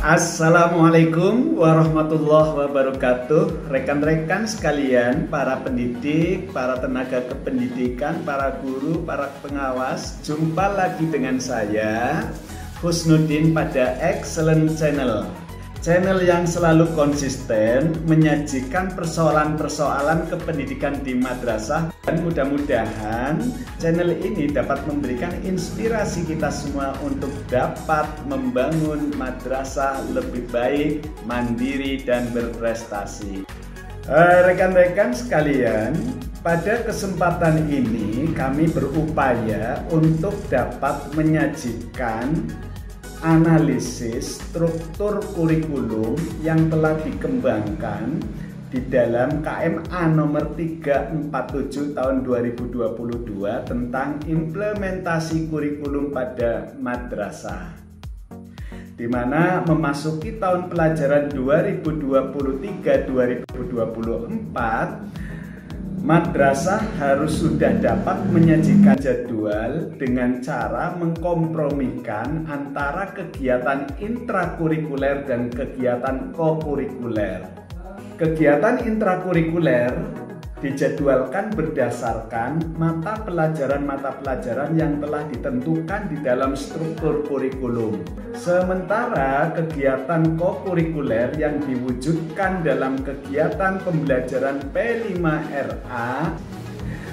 Assalamualaikum warahmatullahi wabarakatuh. Rekan-rekan sekalian, para pendidik, para tenaga kependidikan, para guru, para pengawas, jumpa lagi dengan saya Husnuddin pada Excellent Channel. Channel yang selalu konsisten menyajikan persoalan-persoalan kependidikan di madrasah, dan mudah-mudahan channel ini dapat memberikan inspirasi kita semua untuk dapat membangun madrasah lebih baik, mandiri, dan berprestasi. Rekan-rekan sekalian, pada kesempatan ini kami berupaya untuk dapat menyajikan analisis struktur kurikulum yang telah dikembangkan di dalam KMA nomor 347 tahun 2022 tentang implementasi kurikulum pada madrasah, di mana memasuki tahun pelajaran 2023-2024 madrasah harus sudah dapat menyajikan jadwal dengan cara mengkompromikan antara kegiatan intrakurikuler dan kegiatan kokurikuler. Kegiatan intrakurikuler dijadwalkan berdasarkan mata pelajaran yang telah ditentukan di dalam struktur kurikulum. Sementara kegiatan kokurikuler yang diwujudkan dalam kegiatan pembelajaran P5RA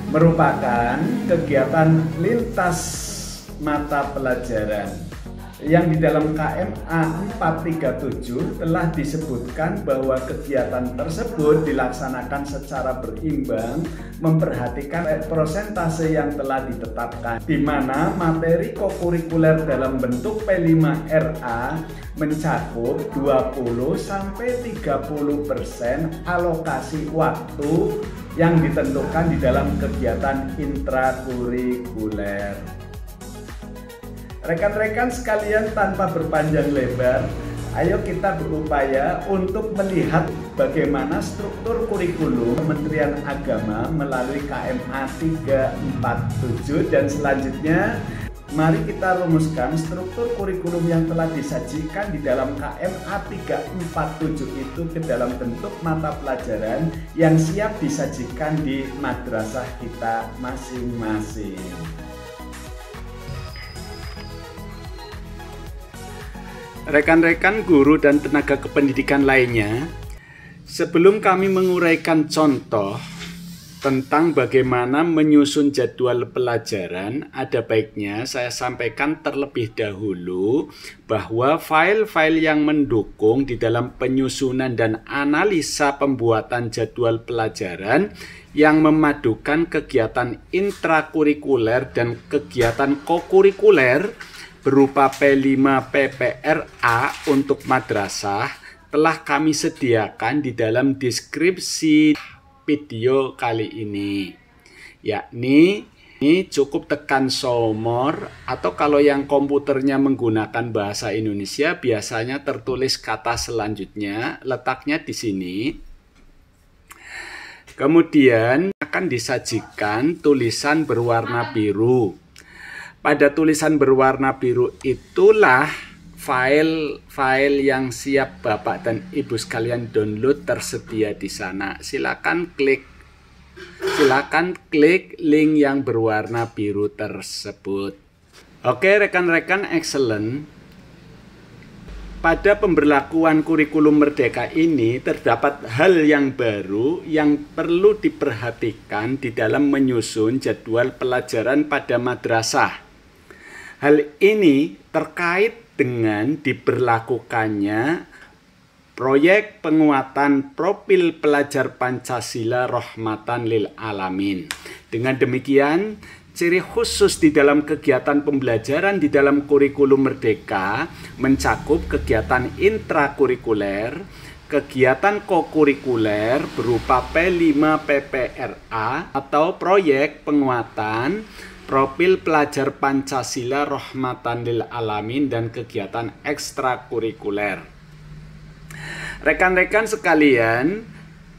merupakan kegiatan lintas mata pelajaran yang di dalam KMA 437 telah disebutkan bahwa kegiatan tersebut dilaksanakan secara berimbang, memperhatikan persentase yang telah ditetapkan, di mana materi kokurikuler dalam bentuk P5RA mencakup 20-30% alokasi waktu yang ditentukan di dalam kegiatan intrakurikuler. Rekan-rekan sekalian, tanpa berpanjang lebar, ayo kita berupaya untuk melihat bagaimana struktur kurikulum Kementerian Agama melalui KMA 347, dan selanjutnya mari kita rumuskan struktur kurikulum yang telah disajikan di dalam KMA 347 itu ke dalam bentuk mata pelajaran yang siap disajikan di madrasah kita masing-masing. Rekan-rekan guru dan tenaga kependidikan lainnya, sebelum kami menguraikan contoh tentang bagaimana menyusun jadwal pelajaran, ada baiknya saya sampaikan terlebih dahulu bahwa file-file yang mendukung di dalam penyusunan dan analisa pembuatan jadwal pelajaran yang memadukan kegiatan intrakurikuler dan kegiatan kokurikuler berupa P5 PPRA untuk madrasah telah kami sediakan di dalam deskripsi video kali ini, yakni ini cukup tekan somor, atau kalau yang komputernya menggunakan bahasa Indonesia biasanya tertulis kata selanjutnya, letaknya di sini. Kemudian akan disajikan tulisan berwarna biru. Pada tulisan berwarna biru itulah file-file yang siap Bapak dan Ibu sekalian download tersedia di sana. Silakan klik link yang berwarna biru tersebut. Oke, rekan-rekan excellent. Pada pemberlakuan kurikulum Merdeka ini terdapat hal yang baru yang perlu diperhatikan di dalam menyusun jadwal pelajaran pada madrasah. Hal ini terkait dengan diberlakukannya proyek penguatan profil pelajar Pancasila Rahmatan lil Alamin. Dengan demikian, ciri khusus di dalam kegiatan pembelajaran di dalam kurikulum Merdeka mencakup kegiatan intrakurikuler, kegiatan kokurikuler berupa P5 PPRA atau proyek penguatan profil pelajar Pancasila Rahmatan lil Alamin, dan kegiatan ekstrakurikuler. Rekan-rekan sekalian,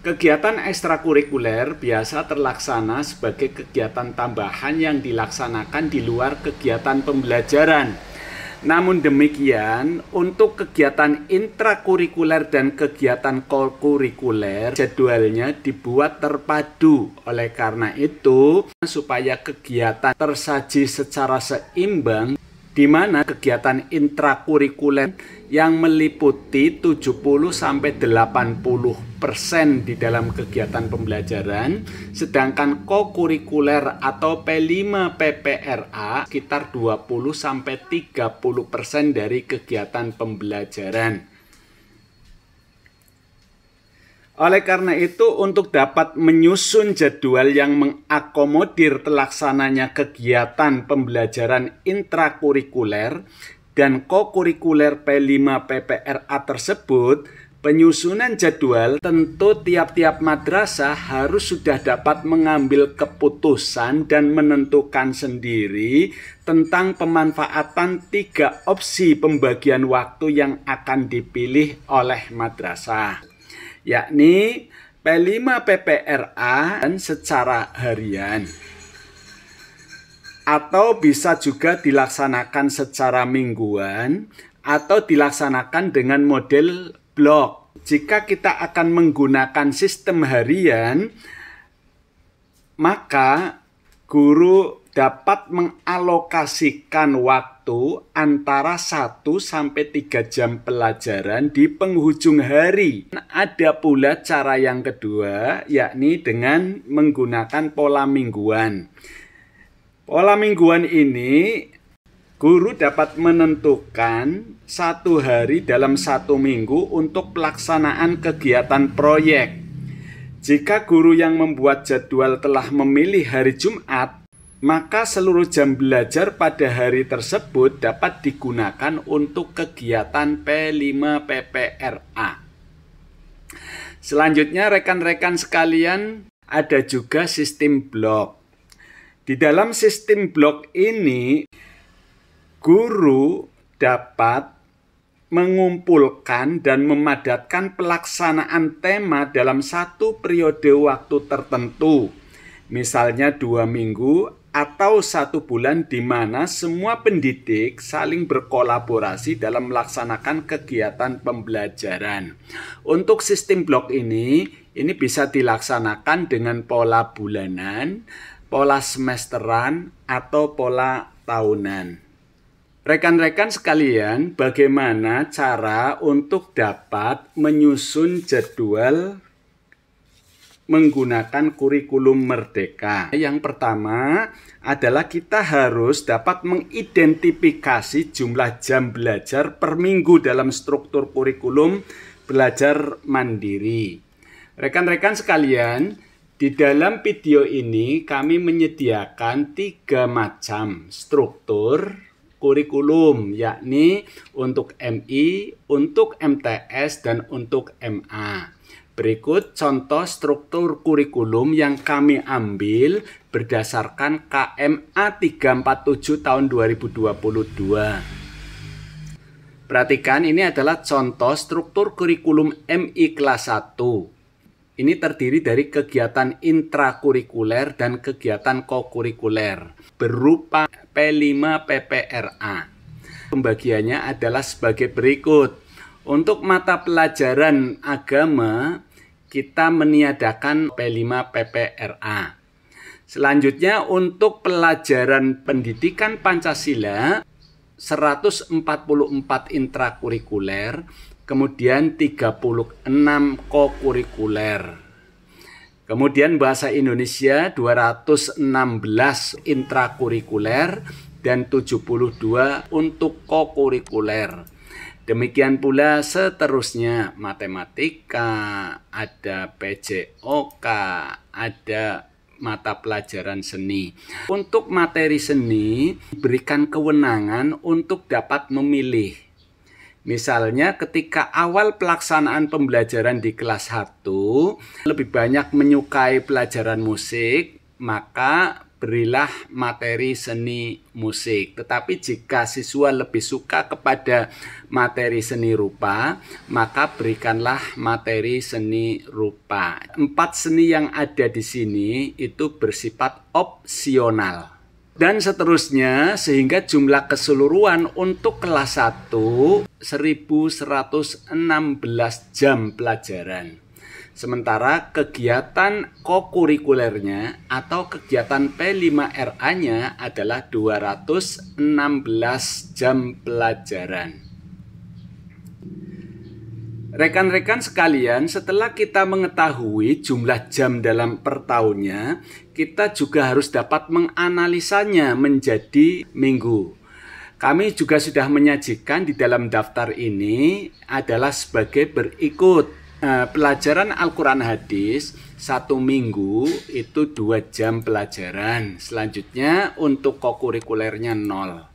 kegiatan ekstrakurikuler biasa terlaksana sebagai kegiatan tambahan yang dilaksanakan di luar kegiatan pembelajaran. Namun demikian, untuk kegiatan intrakurikuler dan kegiatan kokurikuler, jadwalnya dibuat terpadu. Oleh karena itu, supaya kegiatan tersaji secara seimbang, di mana kegiatan intrakurikuler yang meliputi 70-80% di dalam kegiatan pembelajaran, sedangkan kokurikuler atau P5 PPRA sekitar 20-30% dari kegiatan pembelajaran. Oleh karena itu, untuk dapat menyusun jadwal yang mengakomodir terlaksananya kegiatan pembelajaran intrakurikuler dan kokurikuler P5 PPRA tersebut, penyusunan jadwal tentu tiap-tiap madrasah harus sudah dapat mengambil keputusan dan menentukan sendiri tentang pemanfaatan 3 opsi pembagian waktu yang akan dipilih oleh madrasah, yakni P5 PPRA dan secara harian, atau bisa juga dilaksanakan secara mingguan atau dilaksanakan dengan model blok. Jika kita akan menggunakan sistem harian, maka guru dapat mengalokasikan waktu antara 1-3 jam pelajaran di penghujung hari. Ada pula cara yang kedua, yakni dengan menggunakan pola mingguan. Pola mingguan ini, guru dapat menentukan 1 hari dalam 1 minggu untuk pelaksanaan kegiatan proyek. Jika guru yang membuat jadwal telah memilih hari Jumat, maka seluruh jam belajar pada hari tersebut dapat digunakan untuk kegiatan P5 PPRA. Selanjutnya, rekan-rekan sekalian, ada juga sistem blok. Di dalam sistem blok ini, guru dapat mengumpulkan dan memadatkan pelaksanaan tema dalam 1 periode waktu tertentu, misalnya 2 minggu atau 1 bulan, di mana semua pendidik saling berkolaborasi dalam melaksanakan kegiatan pembelajaran. Untuk sistem blok ini bisa dilaksanakan dengan pola bulanan, pola semesteran, atau pola tahunan. Rekan-rekan sekalian, bagaimana cara untuk dapat menyusun jadwal menggunakan kurikulum merdeka? Yang pertama adalah kita harus dapat mengidentifikasi jumlah jam belajar per minggu dalam struktur kurikulum belajar mandiri. Rekan-rekan sekalian, di dalam video ini kami menyediakan 3 macam struktur kurikulum, yakni untuk MI, untuk MTS, dan untuk MA. Berikut contoh struktur kurikulum yang kami ambil berdasarkan KMA 347 tahun 2022. Perhatikan, ini adalah contoh struktur kurikulum MI kelas 1. Ini terdiri dari kegiatan intrakurikuler dan kegiatan kokurikuler berupa P5 PPRA. Pembagiannya adalah sebagai berikut. Untuk mata pelajaran agama, kita meniadakan P5 PPRA. Selanjutnya, untuk pelajaran pendidikan Pancasila, 144 intrakurikuler, kemudian 36 kokurikuler. Kemudian bahasa Indonesia 216 intrakurikuler dan 72 untuk kokurikuler. Demikian pula seterusnya, matematika, ada PJOK, ada mata pelajaran seni. Untuk materi seni, diberikan kewenangan untuk dapat memilih. Misalnya ketika awal pelaksanaan pembelajaran di kelas 1, lebih banyak menyukai pelajaran musik, maka berilah materi seni musik. Tetapi jika siswa lebih suka kepada materi seni rupa, maka berikanlah materi seni rupa. 4 seni yang ada di sini itu bersifat opsional. dan seterusnya, sehingga jumlah keseluruhan untuk kelas 1 1116 jam pelajaran. Sementara kegiatan kokurikulernya atau kegiatan P5RA-nya adalah 216 jam pelajaran. Rekan-rekan sekalian, setelah kita mengetahui jumlah jam dalam per tahunnya, kita juga harus dapat menganalisanya menjadi minggu. Kami juga sudah menyajikan di dalam daftar ini adalah sebagai berikut. Pelajaran Al-Quran Hadis 1 minggu itu 2 jam pelajaran. Selanjutnya untuk kokurikulernya 0.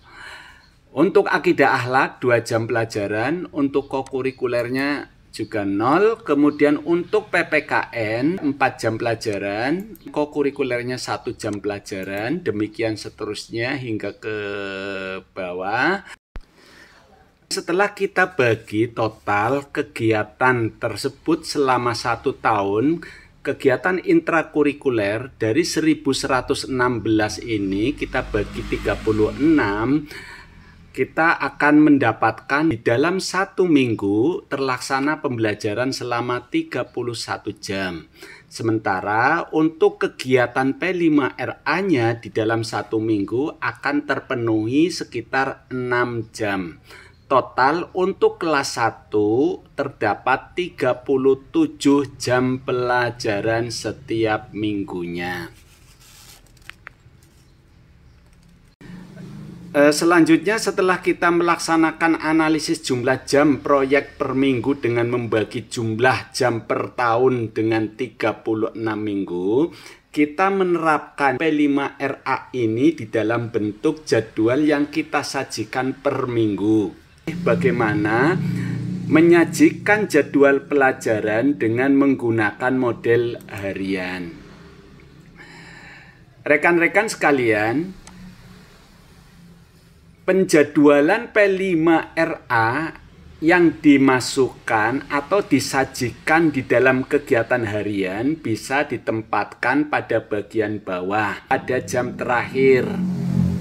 Untuk akidah akhlak 2 jam pelajaran, untuk kokurikulernya juga 0. Kemudian untuk PPKN 4 jam pelajaran, kokurikulernya 1 jam pelajaran, demikian seterusnya hingga ke bawah. Setelah kita bagi total kegiatan tersebut selama 1 tahun, kegiatan intrakurikuler dari 1116 ini kita bagi 36, kita akan mendapatkan di dalam 1 minggu terlaksana pembelajaran selama 31 jam. Sementara untuk kegiatan P5RA-nya di dalam 1 minggu akan terpenuhi sekitar 6 jam. Total untuk kelas 1 terdapat 37 jam pelajaran setiap minggunya. Selanjutnya, setelah kita melaksanakan analisis jumlah jam proyek per minggu dengan membagi jumlah jam per tahun dengan 36 minggu, kita menerapkan P5RA ini di dalam bentuk jadwal yang kita sajikan per minggu. Bagaimana menyajikan jadwal pelajaran dengan menggunakan model harian? Rekan-rekan sekalian, penjadwalan P5RA yang dimasukkan atau disajikan di dalam kegiatan harian bisa ditempatkan pada bagian bawah pada jam terakhir.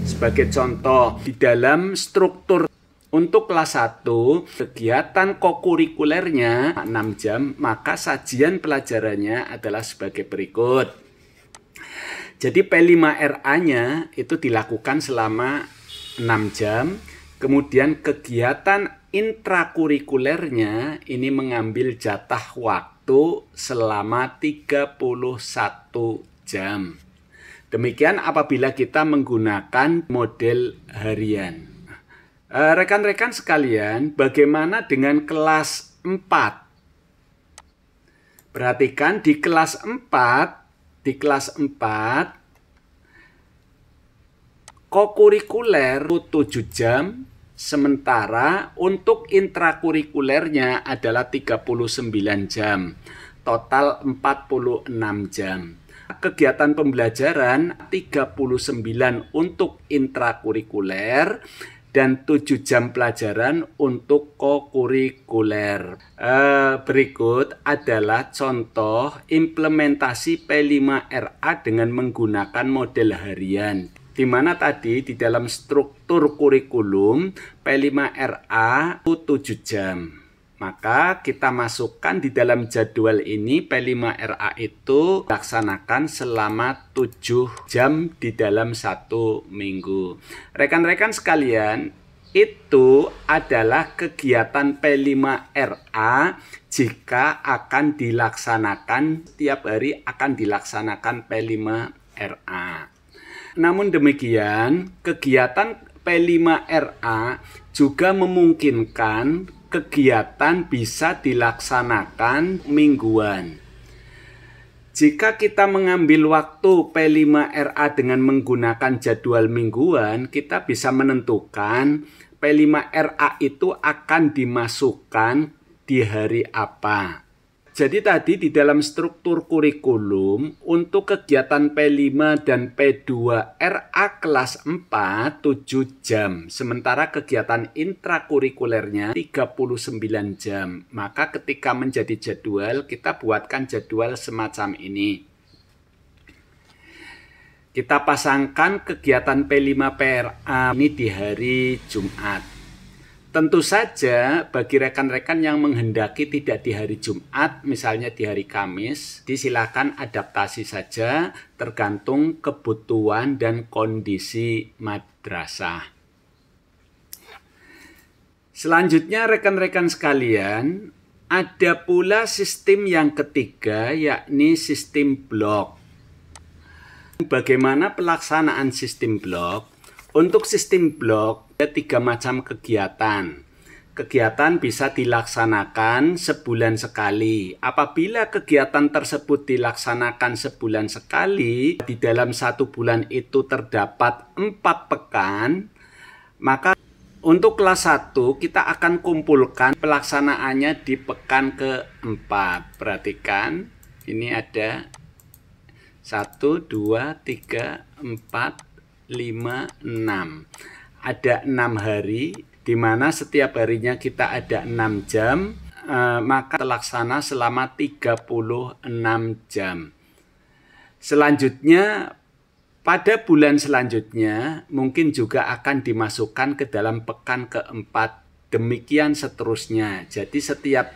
Sebagai contoh, di dalam struktur untuk kelas 1, kegiatan kokurikulernya 6 jam, maka sajian pelajarannya adalah sebagai berikut. Jadi P5RA-nya itu dilakukan selama 6 jam, kemudian kegiatan intrakurikulernya ini mengambil jatah waktu selama 31 jam. Demikian apabila kita menggunakan model harian. Rekan-rekan sekalian, bagaimana dengan kelas 4? Perhatikan di kelas 4, kokurikuler 7 jam, sementara untuk intrakurikulernya adalah 39 jam, total 46 jam. Kegiatan pembelajaran 39 untuk intrakurikuler dan 7 jam pelajaran untuk kokurikuler. Berikut adalah contoh implementasi P5RA dengan menggunakan model harian. Di mana tadi di dalam struktur kurikulum P5RA 7 jam. Maka kita masukkan di dalam jadwal ini P5RA itu dilaksanakan selama 7 jam di dalam 1 minggu. Rekan-rekan sekalian, itu adalah kegiatan P5RA jika akan dilaksanakan tiap hari akan dilaksanakan P5RA. Namun demikian, kegiatan P5RA juga memungkinkan kegiatan bisa dilaksanakan mingguan. Jika kita mengambil waktu P5RA dengan menggunakan jadwal mingguan, kita bisa menentukan P5RA itu akan dimasukkan di hari apa. Jadi tadi di dalam struktur kurikulum untuk kegiatan P5 dan P2RA kelas 4 7 jam. Sementara kegiatan intrakurikulernya 39 jam. Maka ketika menjadi jadwal kita buatkan jadwal semacam ini. Kita pasangkan kegiatan P5PRA ini di hari Jumat. Tentu saja bagi rekan-rekan yang menghendaki tidak di hari Jumat, misalnya di hari Kamis, silakan adaptasi saja tergantung kebutuhan dan kondisi madrasah. Selanjutnya rekan-rekan sekalian, ada pula sistem yang ketiga, yakni sistem blok. Bagaimana pelaksanaan sistem blok? Untuk sistem blok ada 3 macam kegiatan. Kegiatan bisa dilaksanakan sebulan sekali. Apabila kegiatan tersebut dilaksanakan sebulan sekali, di dalam 1 bulan itu terdapat 4 pekan, maka untuk kelas 1 kita akan kumpulkan pelaksanaannya di pekan ke-4. Perhatikan, ini ada 1, 2, 3, 4, 5, 6. Ada 6 hari, di mana setiap harinya kita ada 6 jam, maka terlaksana selama 36 jam. Selanjutnya, pada bulan selanjutnya, mungkin juga akan dimasukkan ke dalam pekan ke-4. Demikian seterusnya. Jadi setiap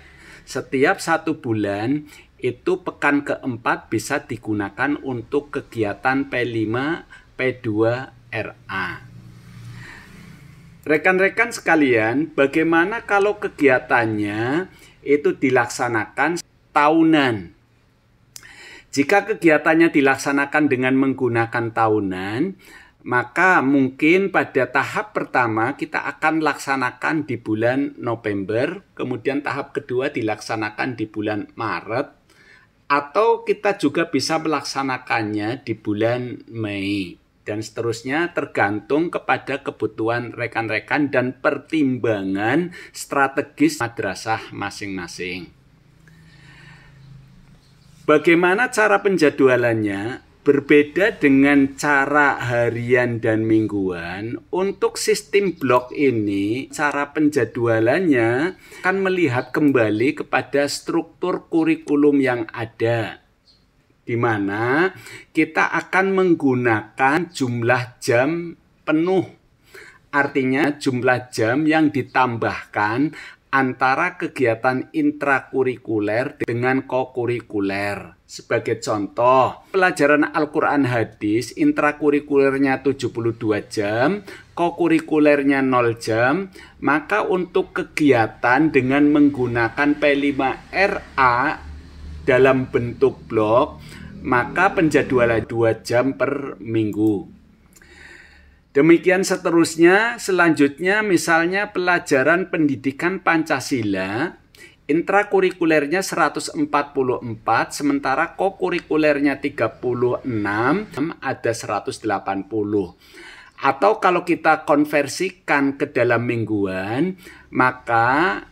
1 bulan, itu pekan ke-4 bisa digunakan untuk kegiatan P5, P2RA. Rekan-rekan sekalian, bagaimana kalau kegiatannya itu dilaksanakan tahunan? Jika kegiatannya dilaksanakan dengan menggunakan tahunan, maka mungkin pada tahap pertama kita akan laksanakan di bulan November, kemudian tahap kedua dilaksanakan di bulan Maret, atau kita juga bisa melaksanakannya di bulan Mei. Dan seterusnya tergantung kepada kebutuhan rekan-rekan dan pertimbangan strategis madrasah masing-masing. Bagaimana cara penjadwalannya? Berbeda dengan cara harian dan mingguan. Untuk sistem blok ini, cara penjadwalannya akan melihat kembali kepada struktur kurikulum yang ada, di mana kita akan menggunakan jumlah jam penuh. Artinya jumlah jam yang ditambahkan antara kegiatan intrakurikuler dengan kokurikuler. Sebagai contoh, pelajaran Al-Quran Hadis intrakurikulernya 72 jam, kokurikulernya 0 jam, maka untuk kegiatan dengan menggunakan P5RA dalam bentuk blok, maka penjadwalan 2 jam per minggu. Demikian seterusnya, selanjutnya misalnya pelajaran pendidikan Pancasila, intrakurikulernya 144, sementara kokurikulernya 36, ada 180. Atau kalau kita konversikan ke dalam mingguan, maka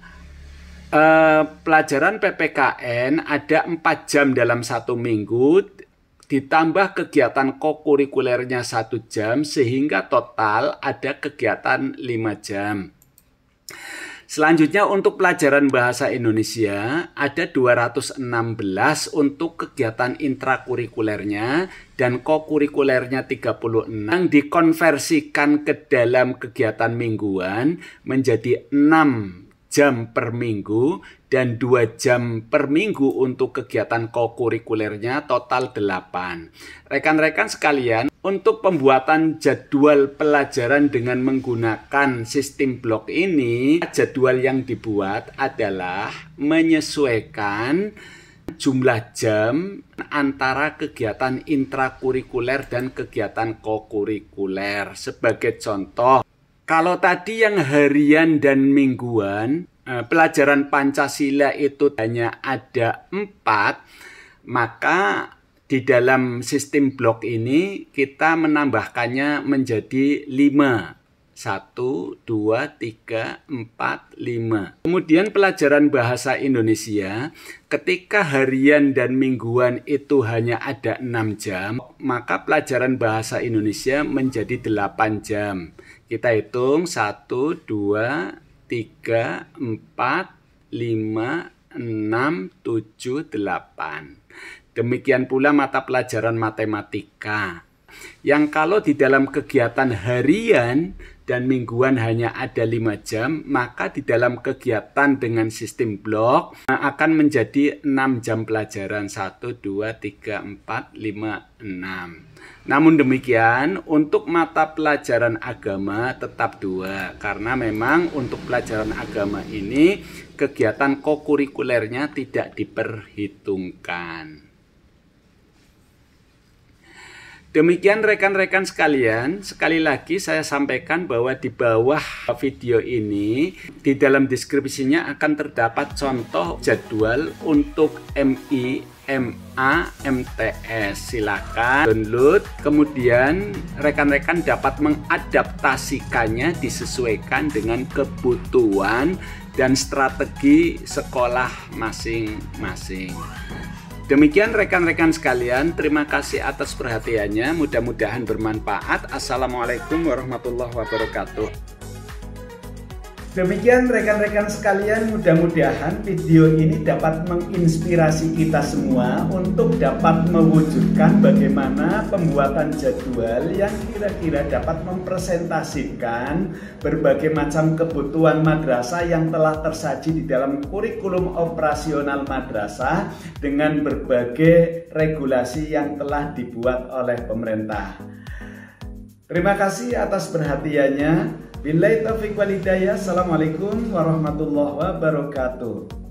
pelajaran PPKN ada 4 jam dalam 1 minggu, ditambah kegiatan kokurikulernya 1 jam, sehingga total ada kegiatan 5 jam. Selanjutnya untuk pelajaran bahasa Indonesia ada 216 untuk kegiatan intrakurikulernya dan kokurikulernya 36 yang dikonversikan ke dalam kegiatan mingguan menjadi 6 jam per minggu dan 2 jam per minggu untuk kegiatan kokurikulernya, total 8. Rekan-rekan sekalian, untuk pembuatan jadwal pelajaran dengan menggunakan sistem blok ini, jadwal yang dibuat adalah menyesuaikan jumlah jam antara kegiatan intrakurikuler dan kegiatan kokurikuler. Sebagai contoh, kalau tadi yang harian dan mingguan, pelajaran Pancasila itu hanya ada 4, maka di dalam sistem blok ini kita menambahkannya menjadi 5. 1, 2, 3, 4, 5. Kemudian pelajaran bahasa Indonesia, ketika harian dan mingguan itu hanya ada 6 jam, maka pelajaran bahasa Indonesia menjadi 8 jam. Kita hitung 1, 2, 3, 4, 5, 6, 7, 8. Demikian pula mata pelajaran matematika. yang kalau di dalam kegiatan harian dan mingguan hanya ada 5 jam, maka di dalam kegiatan dengan sistem blok akan menjadi 6 jam pelajaran. 1, 2, 3, 4, 5, 6. Namun demikian, untuk mata pelajaran agama tetap 2, karena memang untuk pelajaran agama ini kegiatan kokurikulernya tidak diperhitungkan. Demikian rekan-rekan sekalian, sekali lagi saya sampaikan bahwa di bawah video ini, di dalam deskripsinya akan terdapat contoh jadwal untuk MI, MA, MTS. Silakan download, kemudian rekan-rekan dapat mengadaptasikannya disesuaikan dengan kebutuhan dan strategi sekolah masing-masing. Demikian rekan-rekan sekalian, terima kasih atas perhatiannya, mudah-mudahan bermanfaat. Assalamualaikum warahmatullahi wabarakatuh. Demikian rekan-rekan sekalian, mudah-mudahan video ini dapat menginspirasi kita semua untuk dapat mewujudkan bagaimana pembuatan jadwal yang kira-kira dapat mempresentasikan berbagai macam kebutuhan madrasah yang telah tersaji di dalam kurikulum operasional madrasah dengan berbagai regulasi yang telah dibuat oleh pemerintah. Terima kasih atas perhatiannya. Billahi taufiq wal hidayah. Assalamualaikum warahmatullahi wabarakatuh.